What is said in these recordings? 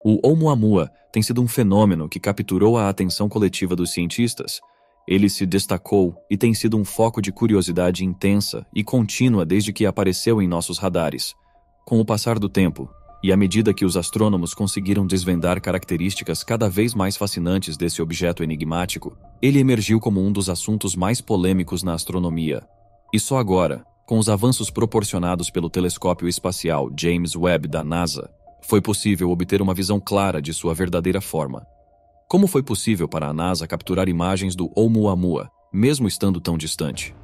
O Oumuamua tem sido um fenômeno que capturou a atenção coletiva dos cientistas. Ele se destacou e tem sido um foco de curiosidade intensa e contínua desde que apareceu em nossos radares. Com o passar do tempo, e à medida que os astrônomos conseguiram desvendar características cada vez mais fascinantes desse objeto enigmático, ele emergiu como um dos assuntos mais polêmicos na astronomia. E só agora, com os avanços proporcionados pelo telescópio espacial James Webb da NASA, foi possível obter uma visão clara de sua verdadeira forma. Como foi possível para a NASA capturar imagens do Oumuamua, mesmo estando tão distante?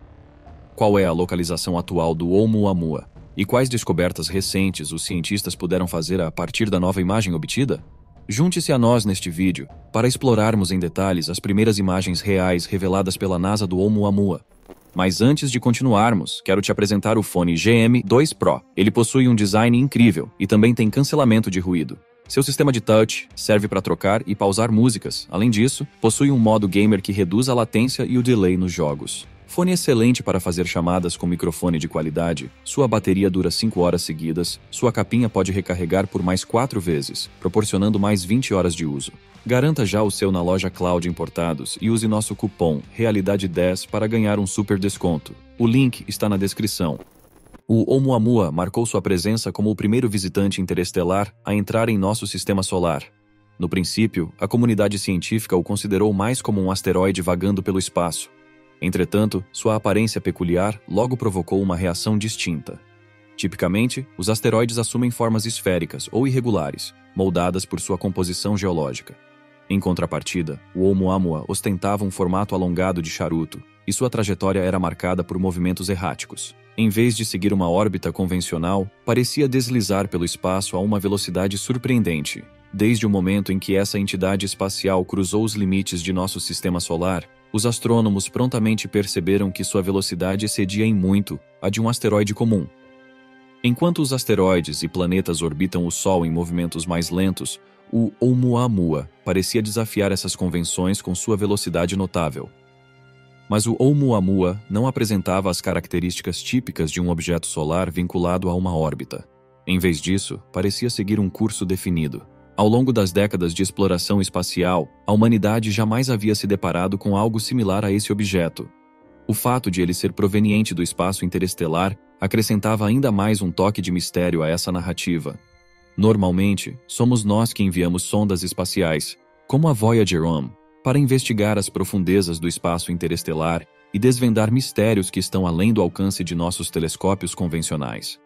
Qual é a localização atual do Oumuamua? E quais descobertas recentes os cientistas puderam fazer a partir da nova imagem obtida? Junte-se a nós neste vídeo para explorarmos em detalhes as primeiras imagens reais reveladas pela NASA do Oumuamua. Mas antes de continuarmos, quero te apresentar o fone GM2 Pro. Ele possui um design incrível e também tem cancelamento de ruído. Seu sistema de touch serve para trocar e pausar músicas. Além disso, possui um modo gamer que reduz a latência e o delay nos jogos. Fone excelente para fazer chamadas com microfone de qualidade, sua bateria dura 5 horas seguidas, sua capinha pode recarregar por mais 4 vezes, proporcionando mais 20 horas de uso. Garanta já o seu na loja Cloud Importados e use nosso cupom REALIDADE10 para ganhar um super desconto. O link está na descrição. O Oumuamua marcou sua presença como o primeiro visitante interestelar a entrar em nosso sistema solar. No princípio, a comunidade científica o considerou mais como um asteroide vagando pelo espaço. Entretanto, sua aparência peculiar logo provocou uma reação distinta. Tipicamente, os asteroides assumem formas esféricas ou irregulares, moldadas por sua composição geológica. Em contrapartida, o Oumuamua ostentava um formato alongado de charuto, e sua trajetória era marcada por movimentos erráticos. Em vez de seguir uma órbita convencional, parecia deslizar pelo espaço a uma velocidade surpreendente. Desde o momento em que essa entidade espacial cruzou os limites de nosso sistema solar, os astrônomos prontamente perceberam que sua velocidade excedia em muito a de um asteroide comum. Enquanto os asteroides e planetas orbitam o Sol em movimentos mais lentos, o Oumuamua parecia desafiar essas convenções com sua velocidade notável. Mas o Oumuamua não apresentava as características típicas de um objeto solar vinculado a uma órbita. Em vez disso, parecia seguir um curso definido. Ao longo das décadas de exploração espacial, a humanidade jamais havia se deparado com algo similar a esse objeto. O fato de ele ser proveniente do espaço interestelar acrescentava ainda mais um toque de mistério a essa narrativa. Normalmente, somos nós que enviamos sondas espaciais, como a Voyager 1, para investigar as profundezas do espaço interestelar e desvendar mistérios que estão além do alcance de nossos telescópios convencionais.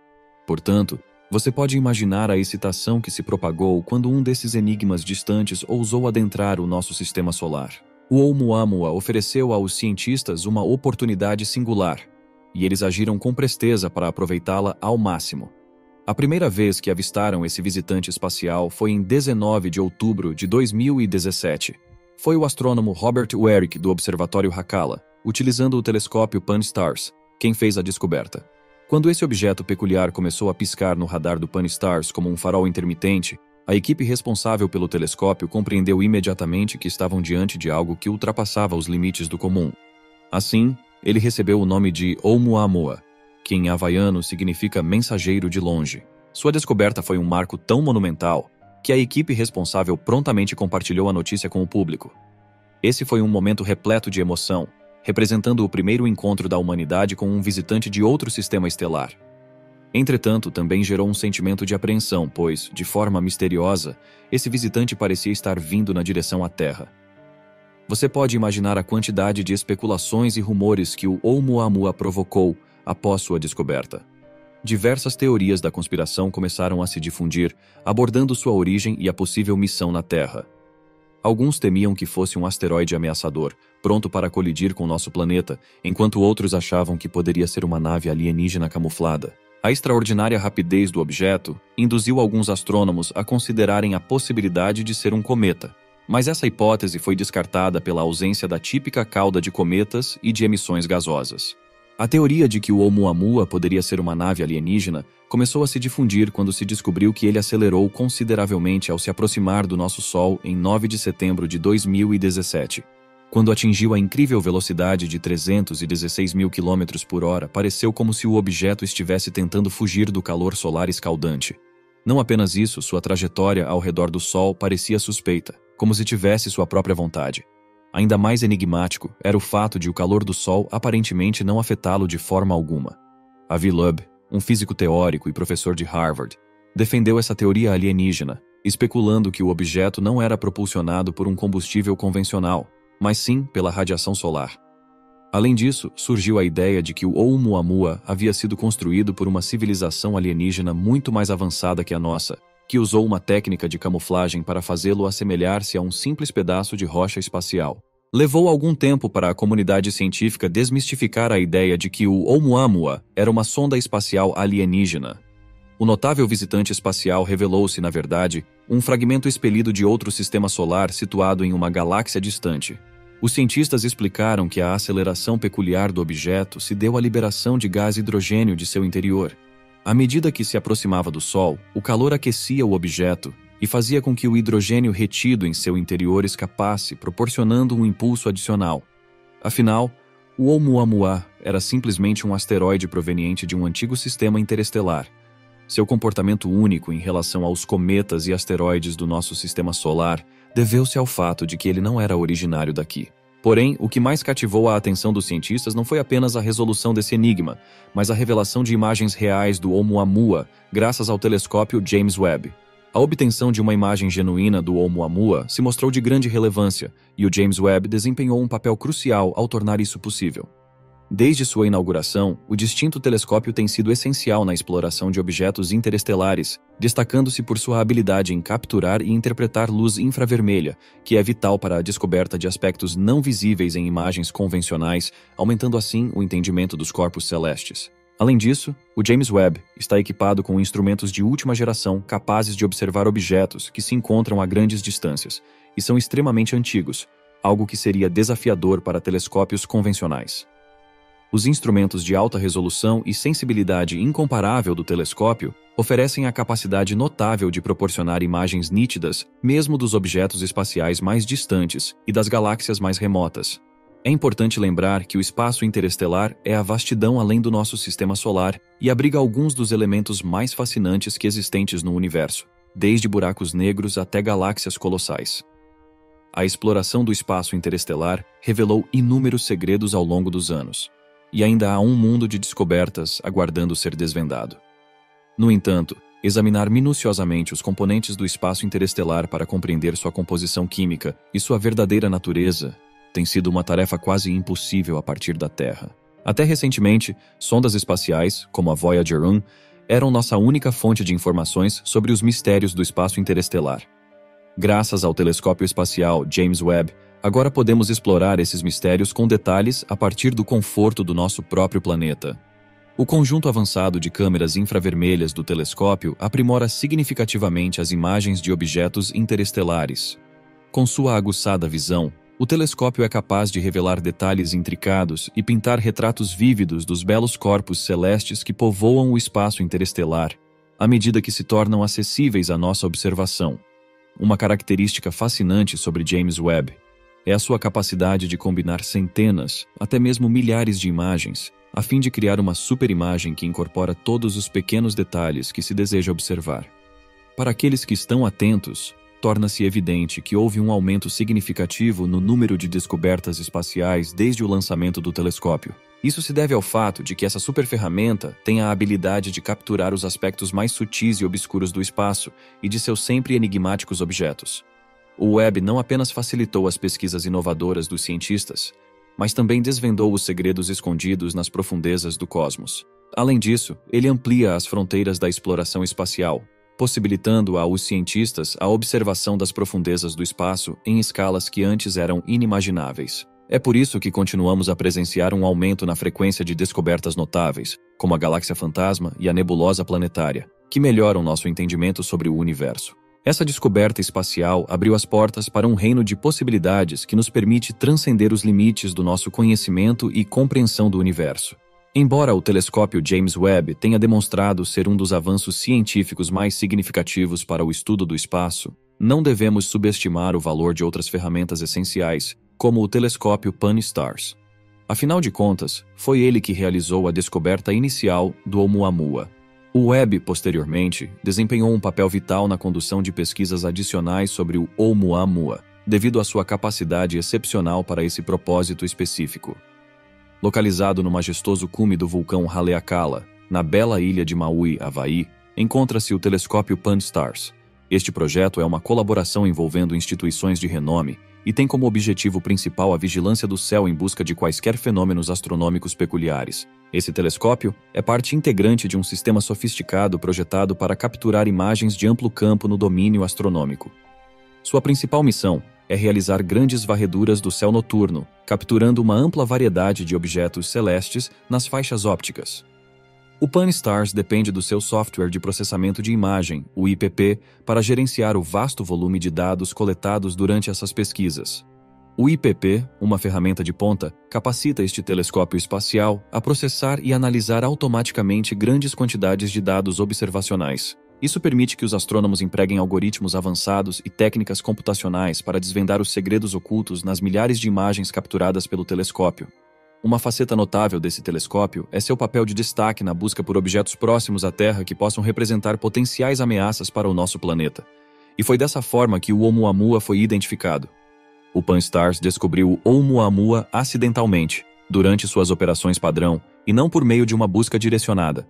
Portanto, você pode imaginar a excitação que se propagou quando um desses enigmas distantes ousou adentrar o nosso sistema solar. O Oumuamua ofereceu aos cientistas uma oportunidade singular, e eles agiram com presteza para aproveitá-la ao máximo. A primeira vez que avistaram esse visitante espacial foi em 19 de outubro de 2017. Foi o astrônomo Robert Werik do Observatório Hakala, utilizando o telescópio Pan-STARRS, quem fez a descoberta. Quando esse objeto peculiar começou a piscar no radar do Pan-STARRS como um farol intermitente, a equipe responsável pelo telescópio compreendeu imediatamente que estavam diante de algo que ultrapassava os limites do comum. Assim, ele recebeu o nome de Oumuamua, que em havaiano significa mensageiro de longe. Sua descoberta foi um marco tão monumental que a equipe responsável prontamente compartilhou a notícia com o público. Esse foi um momento repleto de emoção, representando o primeiro encontro da humanidade com um visitante de outro sistema estelar. Entretanto, também gerou um sentimento de apreensão, pois, de forma misteriosa, esse visitante parecia estar vindo na direção à Terra. Você pode imaginar a quantidade de especulações e rumores que o Oumuamua provocou após sua descoberta. Diversas teorias da conspiração começaram a se difundir, abordando sua origem e a possível missão na Terra. Alguns temiam que fosse um asteroide ameaçador, pronto para colidir com nosso planeta, enquanto outros achavam que poderia ser uma nave alienígena camuflada. A extraordinária rapidez do objeto induziu alguns astrônomos a considerarem a possibilidade de ser um cometa, mas essa hipótese foi descartada pela ausência da típica cauda de cometas e de emissões gasosas. A teoria de que o Oumuamua poderia ser uma nave alienígena começou a se difundir quando se descobriu que ele acelerou consideravelmente ao se aproximar do nosso Sol em 9 de setembro de 2017. Quando atingiu a incrível velocidade de 316 mil km por hora, pareceu como se o objeto estivesse tentando fugir do calor solar escaldante. Não apenas isso, sua trajetória ao redor do Sol parecia suspeita, como se tivesse sua própria vontade. Ainda mais enigmático era o fato de o calor do Sol aparentemente não afetá-lo de forma alguma. Avi Loeb, um físico teórico e professor de Harvard, defendeu essa teoria alienígena, especulando que o objeto não era propulsionado por um combustível convencional, mas sim pela radiação solar. Além disso, surgiu a ideia de que o Oumuamua havia sido construído por uma civilização alienígena muito mais avançada que a nossa, que usou uma técnica de camuflagem para fazê-lo assemelhar-se a um simples pedaço de rocha espacial. Levou algum tempo para a comunidade científica desmistificar a ideia de que o Oumuamua era uma sonda espacial alienígena. O notável visitante espacial revelou-se, na verdade, um fragmento expelido de outro sistema solar situado em uma galáxia distante. Os cientistas explicaram que a aceleração peculiar do objeto se deu à liberação de gás hidrogênio de seu interior. À medida que se aproximava do Sol, o calor aquecia o objeto e fazia com que o hidrogênio retido em seu interior escapasse, proporcionando um impulso adicional. Afinal, o Oumuamua era simplesmente um asteroide proveniente de um antigo sistema interestelar. Seu comportamento único em relação aos cometas e asteroides do nosso sistema solar deveu-se ao fato de que ele não era originário daqui. Porém, o que mais cativou a atenção dos cientistas não foi apenas a resolução desse enigma, mas a revelação de imagens reais do Oumuamua graças ao telescópio James Webb. A obtenção de uma imagem genuína do Oumuamua se mostrou de grande relevância, e o James Webb desempenhou um papel crucial ao tornar isso possível. Desde sua inauguração, o distinto telescópio tem sido essencial na exploração de objetos interestelares, destacando-se por sua habilidade em capturar e interpretar luz infravermelha, que é vital para a descoberta de aspectos não visíveis em imagens convencionais, aumentando assim o entendimento dos corpos celestes. Além disso, o James Webb está equipado com instrumentos de última geração capazes de observar objetos que se encontram a grandes distâncias e são extremamente antigos, algo que seria desafiador para telescópios convencionais. Os instrumentos de alta resolução e sensibilidade incomparável do telescópio oferecem a capacidade notável de proporcionar imagens nítidas, mesmo dos objetos espaciais mais distantes e das galáxias mais remotas. É importante lembrar que o espaço interestelar é a vastidão além do nosso sistema solar e abriga alguns dos elementos mais fascinantes que existentes no universo, desde buracos negros até galáxias colossais. A exploração do espaço interestelar revelou inúmeros segredos ao longo dos anos. E ainda há um mundo de descobertas aguardando ser desvendado. No entanto, examinar minuciosamente os componentes do espaço interestelar para compreender sua composição química e sua verdadeira natureza tem sido uma tarefa quase impossível a partir da Terra. Até recentemente, sondas espaciais, como a Voyager 1, eram nossa única fonte de informações sobre os mistérios do espaço interestelar. Graças ao telescópio espacial James Webb, agora podemos explorar esses mistérios com detalhes a partir do conforto do nosso próprio planeta. O conjunto avançado de câmeras infravermelhas do telescópio aprimora significativamente as imagens de objetos interestelares. Com sua aguçada visão, o telescópio é capaz de revelar detalhes intricados e pintar retratos vívidos dos belos corpos celestes que povoam o espaço interestelar, à medida que se tornam acessíveis à nossa observação. Uma característica fascinante sobre James Webb é a sua capacidade de combinar centenas, até mesmo milhares de imagens, a fim de criar uma superimagem que incorpora todos os pequenos detalhes que se deseja observar. Para aqueles que estão atentos, torna-se evidente que houve um aumento significativo no número de descobertas espaciais desde o lançamento do telescópio. Isso se deve ao fato de que essa superferramenta tem a habilidade de capturar os aspectos mais sutis e obscuros do espaço e de seus sempre enigmáticos objetos. O Webb não apenas facilitou as pesquisas inovadoras dos cientistas, mas também desvendou os segredos escondidos nas profundezas do cosmos. Além disso, ele amplia as fronteiras da exploração espacial, possibilitando aos cientistas a observação das profundezas do espaço em escalas que antes eram inimagináveis. É por isso que continuamos a presenciar um aumento na frequência de descobertas notáveis, como a galáxia fantasma e a nebulosa planetária, que melhoram nosso entendimento sobre o universo. Essa descoberta espacial abriu as portas para um reino de possibilidades que nos permite transcender os limites do nosso conhecimento e compreensão do universo. Embora o telescópio James Webb tenha demonstrado ser um dos avanços científicos mais significativos para o estudo do espaço, não devemos subestimar o valor de outras ferramentas essenciais, como o telescópio Pan-STARRS. Afinal de contas, foi ele que realizou a descoberta inicial do Oumuamua. O Webb, posteriormente, desempenhou um papel vital na condução de pesquisas adicionais sobre o Oumuamua, devido à sua capacidade excepcional para esse propósito específico. Localizado no majestoso cume do vulcão Haleakala, na bela ilha de Maui, Havaí, encontra-se o telescópio Pan-STARRS. Este projeto é uma colaboração envolvendo instituições de renome e tem como objetivo principal a vigilância do céu em busca de quaisquer fenômenos astronômicos peculiares. Esse telescópio é parte integrante de um sistema sofisticado projetado para capturar imagens de amplo campo no domínio astronômico. Sua principal missão é realizar grandes varreduras do céu noturno, capturando uma ampla variedade de objetos celestes nas faixas ópticas. O Pan-STARRS depende do seu software de processamento de imagem, o IPP, para gerenciar o vasto volume de dados coletados durante essas pesquisas. O IPP, uma ferramenta de ponta, capacita este telescópio espacial a processar e analisar automaticamente grandes quantidades de dados observacionais. Isso permite que os astrônomos empreguem algoritmos avançados e técnicas computacionais para desvendar os segredos ocultos nas milhares de imagens capturadas pelo telescópio. Uma faceta notável desse telescópio é seu papel de destaque na busca por objetos próximos à Terra que possam representar potenciais ameaças para o nosso planeta. E foi dessa forma que o Oumuamua foi identificado. O Pan-STARRS descobriu o Oumuamua acidentalmente, durante suas operações padrão, e não por meio de uma busca direcionada.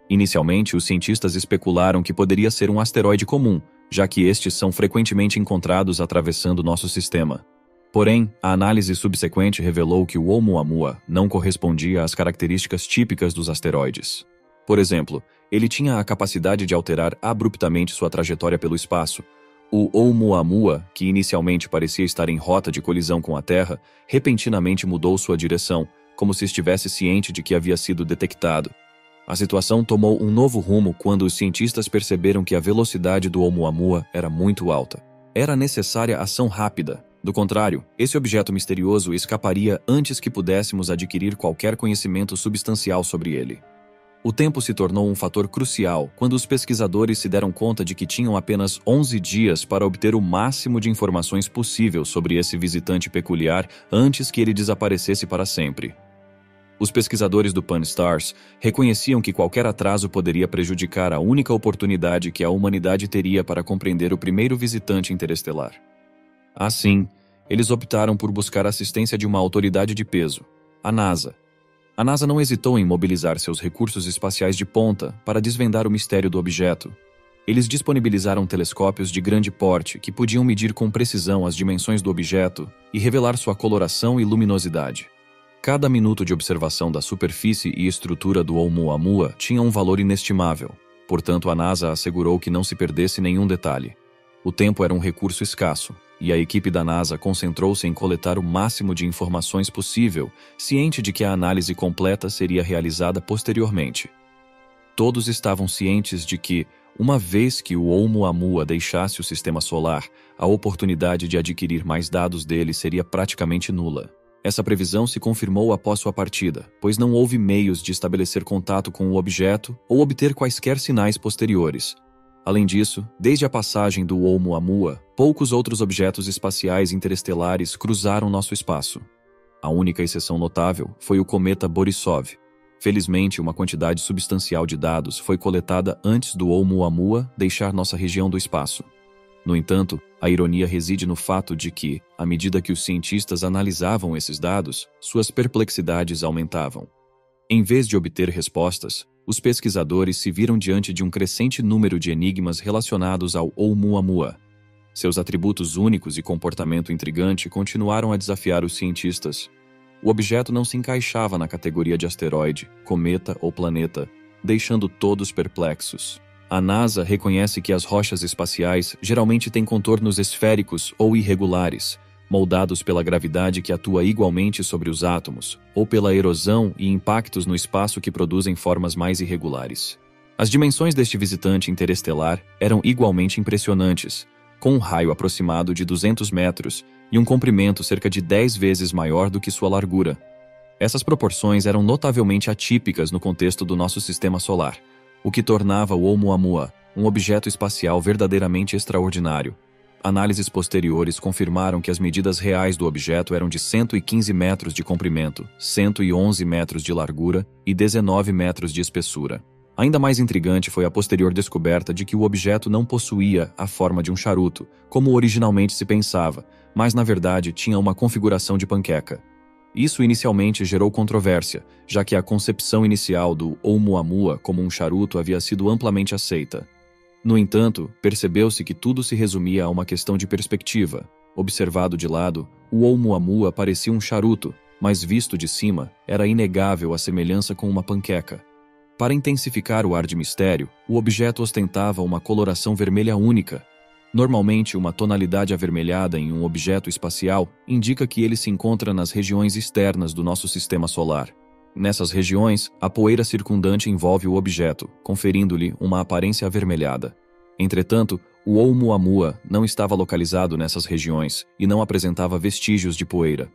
Inicialmente, os cientistas especularam que poderia ser um asteroide comum, já que estes são frequentemente encontrados atravessando nosso sistema. Porém, a análise subsequente revelou que o Oumuamua não correspondia às características típicas dos asteroides. Por exemplo, ele tinha a capacidade de alterar abruptamente sua trajetória pelo espaço. O Oumuamua, que inicialmente parecia estar em rota de colisão com a Terra, repentinamente mudou sua direção, como se estivesse ciente de que havia sido detectado. A situação tomou um novo rumo quando os cientistas perceberam que a velocidade do Oumuamua era muito alta. Era necessária ação rápida. Do contrário, esse objeto misterioso escaparia antes que pudéssemos adquirir qualquer conhecimento substancial sobre ele. O tempo se tornou um fator crucial quando os pesquisadores se deram conta de que tinham apenas 11 dias para obter o máximo de informações possível sobre esse visitante peculiar antes que ele desaparecesse para sempre. Os pesquisadores do Pan-STARRS reconheciam que qualquer atraso poderia prejudicar a única oportunidade que a humanidade teria para compreender o primeiro visitante interestelar. Assim, eles optaram por buscar a assistência de uma autoridade de peso, a NASA. A NASA não hesitou em mobilizar seus recursos espaciais de ponta para desvendar o mistério do objeto. Eles disponibilizaram telescópios de grande porte que podiam medir com precisão as dimensões do objeto e revelar sua coloração e luminosidade. Cada minuto de observação da superfície e estrutura do Oumuamua tinha um valor inestimável, portanto a NASA assegurou que não se perdesse nenhum detalhe. O tempo era um recurso escasso, e a equipe da NASA concentrou-se em coletar o máximo de informações possível, ciente de que a análise completa seria realizada posteriormente. Todos estavam cientes de que, uma vez que o Oumuamua deixasse o sistema solar, a oportunidade de adquirir mais dados dele seria praticamente nula. Essa previsão se confirmou após sua partida, pois não houve meios de estabelecer contato com o objeto ou obter quaisquer sinais posteriores. Além disso, desde a passagem do Oumuamua, poucos outros objetos espaciais interestelares cruzaram nosso espaço. A única exceção notável foi o cometa Borisov. Felizmente, uma quantidade substancial de dados foi coletada antes do Oumuamua deixar nossa região do espaço. No entanto, a ironia reside no fato de que, à medida que os cientistas analisavam esses dados, suas perplexidades aumentavam. Em vez de obter respostas, os pesquisadores se viram diante de um crescente número de enigmas relacionados ao Oumuamua. Seus atributos únicos e comportamento intrigante continuaram a desafiar os cientistas. O objeto não se encaixava na categoria de asteroide, cometa ou planeta, deixando todos perplexos. A NASA reconhece que as rochas espaciais geralmente têm contornos esféricos ou irregulares, moldados pela gravidade que atua igualmente sobre os átomos, ou pela erosão e impactos no espaço que produzem formas mais irregulares. As dimensões deste visitante interestelar eram igualmente impressionantes, com um raio aproximado de 200 metros e um comprimento cerca de 10 vezes maior do que sua largura. Essas proporções eram notavelmente atípicas no contexto do nosso sistema solar, o que tornava o Oumuamua um objeto espacial verdadeiramente extraordinário. Análises posteriores confirmaram que as medidas reais do objeto eram de 115 metros de comprimento, 111 metros de largura e 19 metros de espessura. Ainda mais intrigante foi a posterior descoberta de que o objeto não possuía a forma de um charuto, como originalmente se pensava, mas na verdade tinha uma configuração de panqueca. Isso inicialmente gerou controvérsia, já que a concepção inicial do Oumuamua como um charuto havia sido amplamente aceita. No entanto, percebeu-se que tudo se resumia a uma questão de perspectiva. Observado de lado, o Oumuamua parecia um charuto, mas visto de cima, era inegável a semelhança com uma panqueca. Para intensificar o ar de mistério, o objeto ostentava uma coloração vermelha única. Normalmente, uma tonalidade avermelhada em um objeto espacial indica que ele se encontra nas regiões externas do nosso sistema solar. Nessas regiões, a poeira circundante envolve o objeto, conferindo-lhe uma aparência avermelhada. Entretanto, o Oumuamua não estava localizado nessas regiões e não apresentava vestígios de poeira.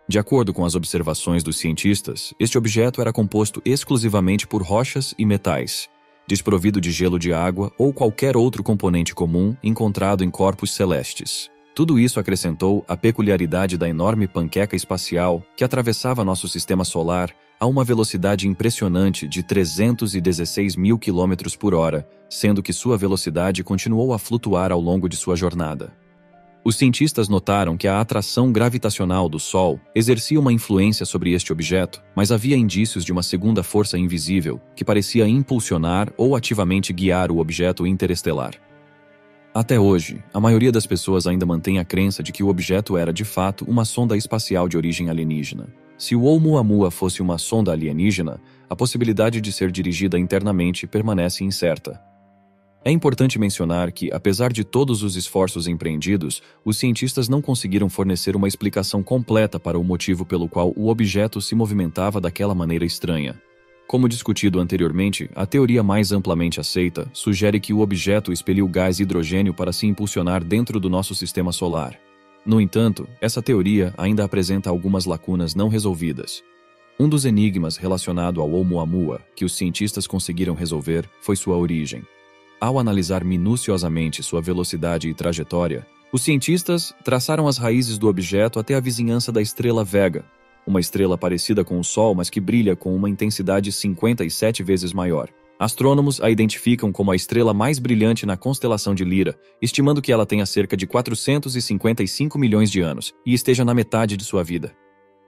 De acordo com as observações dos cientistas, este objeto era composto exclusivamente por rochas e metais, desprovido de gelo de água ou qualquer outro componente comum encontrado em corpos celestes. Tudo isso acrescentou a peculiaridade da enorme panqueca espacial que atravessava nosso sistema solar a uma velocidade impressionante de 316 mil km por hora, sendo que sua velocidade continuou a flutuar ao longo de sua jornada. Os cientistas notaram que a atração gravitacional do Sol exercia uma influência sobre este objeto, mas havia indícios de uma segunda força invisível que parecia impulsionar ou ativamente guiar o objeto interestelar. Até hoje, a maioria das pessoas ainda mantém a crença de que o objeto era, de fato, uma sonda espacial de origem alienígena. Se o Oumuamua fosse uma sonda alienígena, a possibilidade de ser dirigida internamente permanece incerta. É importante mencionar que, apesar de todos os esforços empreendidos, os cientistas não conseguiram fornecer uma explicação completa para o motivo pelo qual o objeto se movimentava daquela maneira estranha. Como discutido anteriormente, a teoria mais amplamente aceita sugere que o objeto expeliu gás hidrogênio para se impulsionar dentro do nosso sistema solar. No entanto, essa teoria ainda apresenta algumas lacunas não resolvidas. Um dos enigmas relacionado ao Oumuamua que os cientistas conseguiram resolver foi sua origem. Ao analisar minuciosamente sua velocidade e trajetória, os cientistas traçaram as raízes do objeto até a vizinhança da estrela Vega, uma estrela parecida com o Sol, mas que brilha com uma intensidade 57 vezes maior. Astrônomos a identificam como a estrela mais brilhante na constelação de Lyra, estimando que ela tenha cerca de 455 milhões de anos e esteja na metade de sua vida.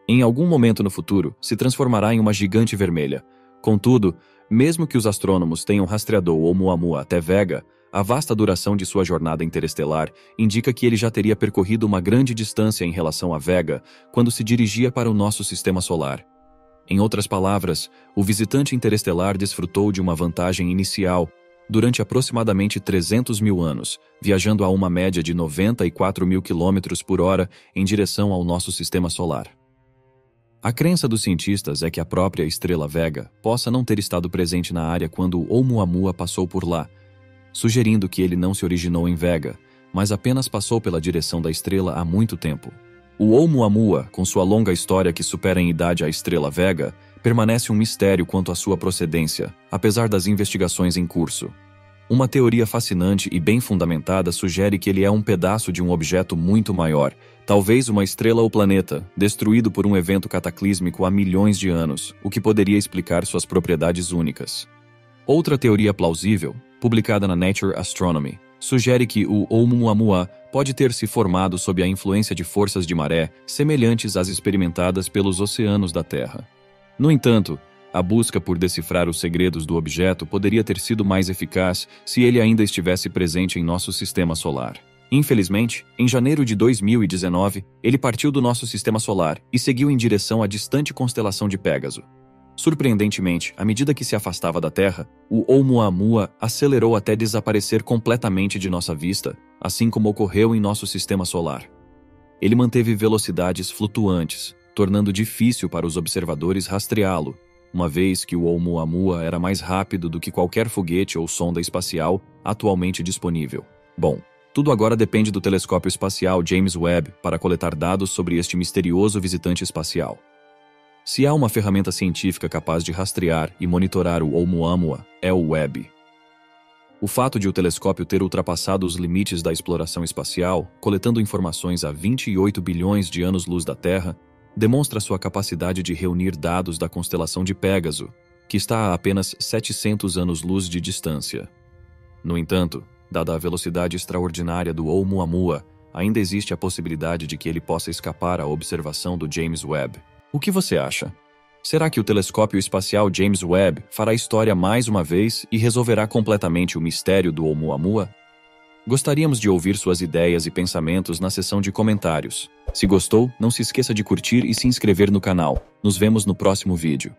Em algum momento no futuro, se transformará em uma gigante vermelha. Contudo, mesmo que os astrônomos tenham rastreado o Oumuamua até Vega, a vasta duração de sua jornada interestelar indica que ele já teria percorrido uma grande distância em relação a Vega quando se dirigia para o nosso sistema solar. Em outras palavras, o visitante interestelar desfrutou de uma vantagem inicial durante aproximadamente 300 mil anos, viajando a uma média de 94 mil km por hora em direção ao nosso sistema solar. A crença dos cientistas é que a própria estrela Vega possa não ter estado presente na área quando o Oumuamua passou por lá, sugerindo que ele não se originou em Vega, mas apenas passou pela direção da estrela há muito tempo. O Oumuamua, com sua longa história que supera em idade a estrela Vega, permanece um mistério quanto à sua procedência, apesar das investigações em curso. Uma teoria fascinante e bem fundamentada sugere que ele é um pedaço de um objeto muito maior, talvez uma estrela ou planeta, destruído por um evento cataclísmico há milhões de anos, o que poderia explicar suas propriedades únicas. Outra teoria plausível, publicada na Nature Astronomy, sugere que o Oumuamua pode ter se formado sob a influência de forças de maré semelhantes às experimentadas pelos oceanos da Terra. No entanto, a busca por decifrar os segredos do objeto poderia ter sido mais eficaz se ele ainda estivesse presente em nosso sistema solar. Infelizmente, em janeiro de 2019, ele partiu do nosso sistema solar e seguiu em direção à distante constelação de Pégaso. Surpreendentemente, à medida que se afastava da Terra, o Oumuamua acelerou até desaparecer completamente de nossa vista, assim como ocorreu em nosso sistema solar. Ele manteve velocidades flutuantes, tornando difícil para os observadores rastreá-lo, uma vez que o Oumuamua era mais rápido do que qualquer foguete ou sonda espacial atualmente disponível. Bom, tudo agora depende do telescópio espacial James Webb para coletar dados sobre este misterioso visitante espacial. Se há uma ferramenta científica capaz de rastrear e monitorar o Oumuamua, é o Webb. O fato de o telescópio ter ultrapassado os limites da exploração espacial, coletando informações a 28 bilhões de anos-luz da Terra, demonstra sua capacidade de reunir dados da constelação de Pégaso, que está a apenas 700 anos-luz de distância. No entanto, dada a velocidade extraordinária do Oumuamua, ainda existe a possibilidade de que ele possa escapar à observação do James Webb. O que você acha? Será que o telescópio espacial James Webb fará história mais uma vez e resolverá completamente o mistério do Oumuamua? Gostaríamos de ouvir suas ideias e pensamentos na seção de comentários. Se gostou, não se esqueça de curtir e se inscrever no canal. Nos vemos no próximo vídeo.